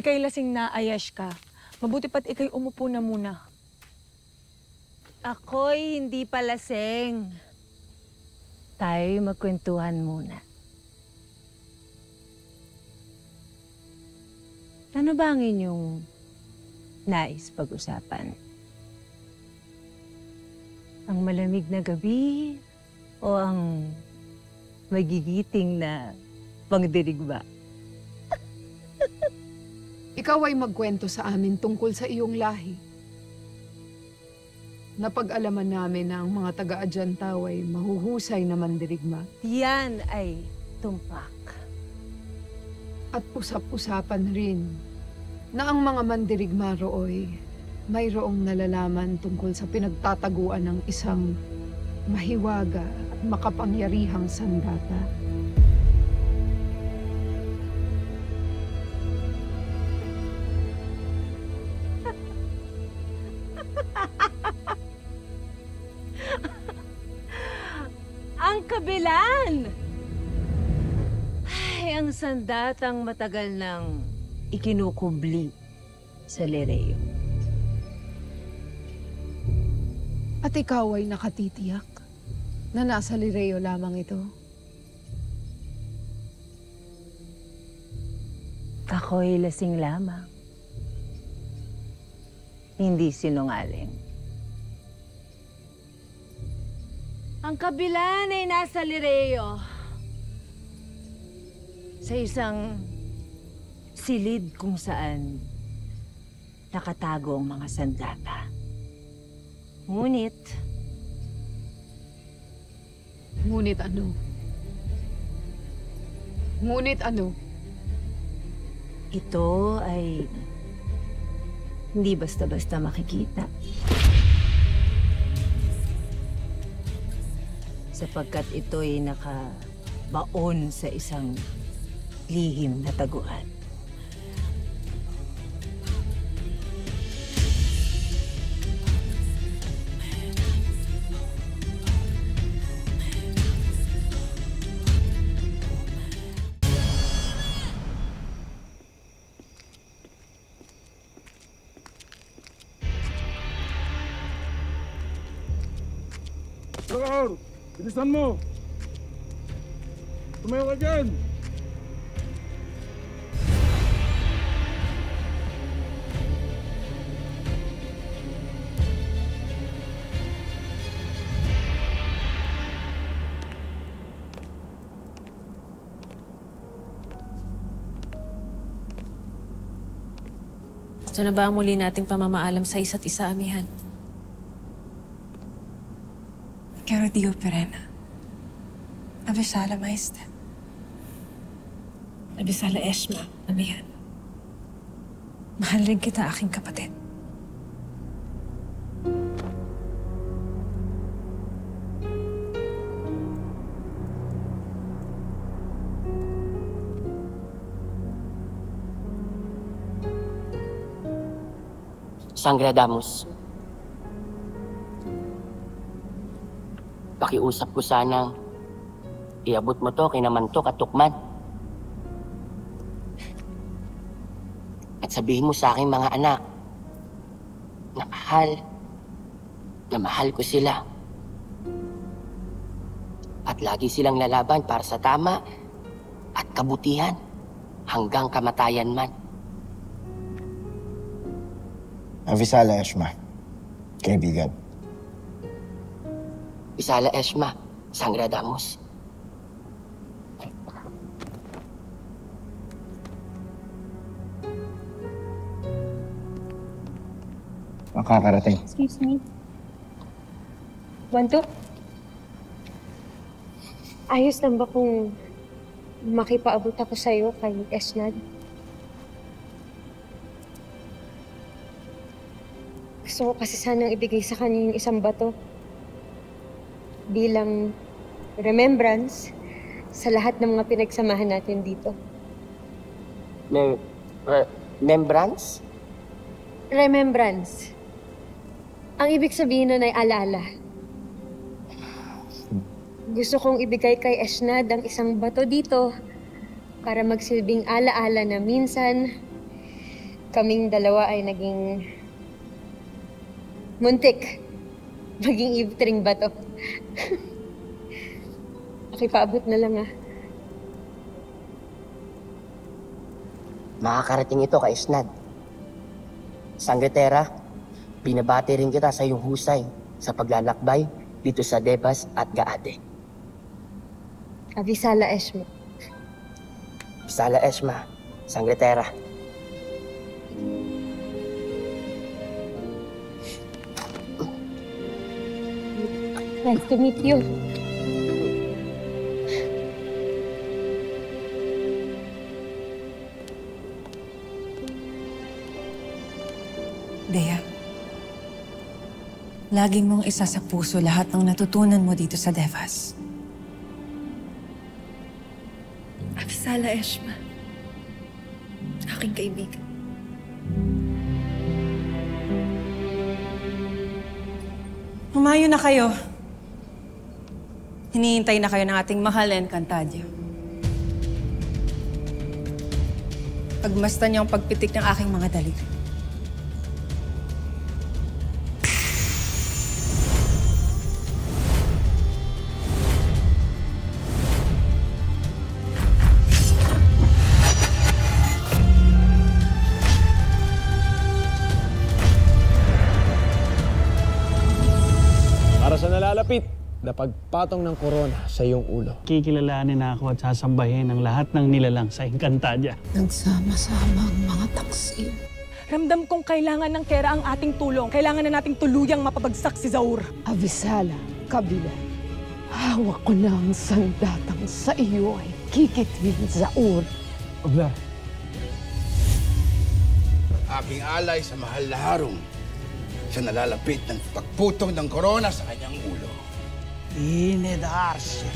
Ika'y lasing na, Ayash ka. Mabuti pa't ika'y umupo na muna. Ako'y hindi pa lasing. Tayo'y magkwentuhan muna. Ano ba ang inyong nais pag-usapan? Ang malamig na gabi o ang magigiting na pangdirigma? Ikaw ay magkwento sa amin tungkol sa iyong lahi. Napag-alaman namin na ang mga taga-Adyantaw ay mahuhusay na mandirigma. Yan ay tumpak. At usap-usapan rin na ang mga mandirigma rooy mayroong nalalaman tungkol sa pinagtataguan ng isang mahiwaga at makapangyarihang sandata. Ang kabilan! Ay, ang sandatang matagal nang ikinukubli sa Lireo. At ikaw ay nakatitiyak na nasa Lireo lamang ito. Ako'y lasing lamang. Hindi sinungaling. Ang kabilan ay nasa Lireo. Sa isang silid kung saan nakatago ang mga sandata. Ngunit ano? Ngunit ano? Ito ay hindi basta-basta makikita. Sapagkat ito'y nakabaon sa isang lihim na taguan. Lakar! Bilisan mo! Tumayo ka dyan! Ito na ba ang muli nating pamamaalam sa isa't isa, amihan? Quiero Dio Perena. Avisala, maestra. Avisala, Eshma, amihan. Mahal rin kita, aking kapatid. Sangre Damus. Pakiusap ko sanang iabot mo to kina Mantok at Tukman. At sabihin mo sa aking mga anak na mahal ko sila. At lagi silang lalaban para sa tama at kabutihan hanggang kamatayan man. Avisala, Eshma. Kaibigan. Avisala, Eshma. Sangre Damus. Makakarating. Excuse me. Wanto? Ayos lang ba kung makipaabot ako sa'yo kay Esnad? Gusto ko kasi sanang ibigay sa kanya yung isang bato bilang remembrance sa lahat ng mga pinagsamahan natin dito. Remembrance? Remembrance. Ang ibig sabihin nun ay alala. Gusto kong ibigay kay Esnad ang isang bato dito para magsilbing alaala na minsan kaming dalawa ay naging muntik. Maging ibtring ba to? Pakipaabot na lang ah. Makakarating ito kay Isnad. Sangretera, binabati rin kita sa iyong husay sa paglalakbay dito sa Devas at Gaate. Avisala Eshma. Bisala Eshma, Sangretera. Nice to meet you. Dea, lagi mong isa sa puso lahat ng natutunan mo dito sa Devas. Avisala Eshma. Aking kaibigan. Humayo na kayo. Hinihintay na kayo ng ating mahal na Encantadia. Pagmasdan niyo ang pagpitik ng aking mga daliri. Para sa nalalapit na pagpatong ng korona sa iyong ulo. Kikilalanin na ako at sasambahin ang lahat ng nilalang sa Encantadia. Nagsama-sama ang mga taksil. Ramdam kong kailangan ng Kera ang ating tulong. Kailangan na nating tuluyang mapabagsak si Zaur. Avisala, kabila. Hawak ko na ang sandatang sa iyo ay kikitin, Zaur. Abla. Aking alay sa mahal na harong sa nalalapit ng pagputong ng korona sa kanyang ulo. Inedarse.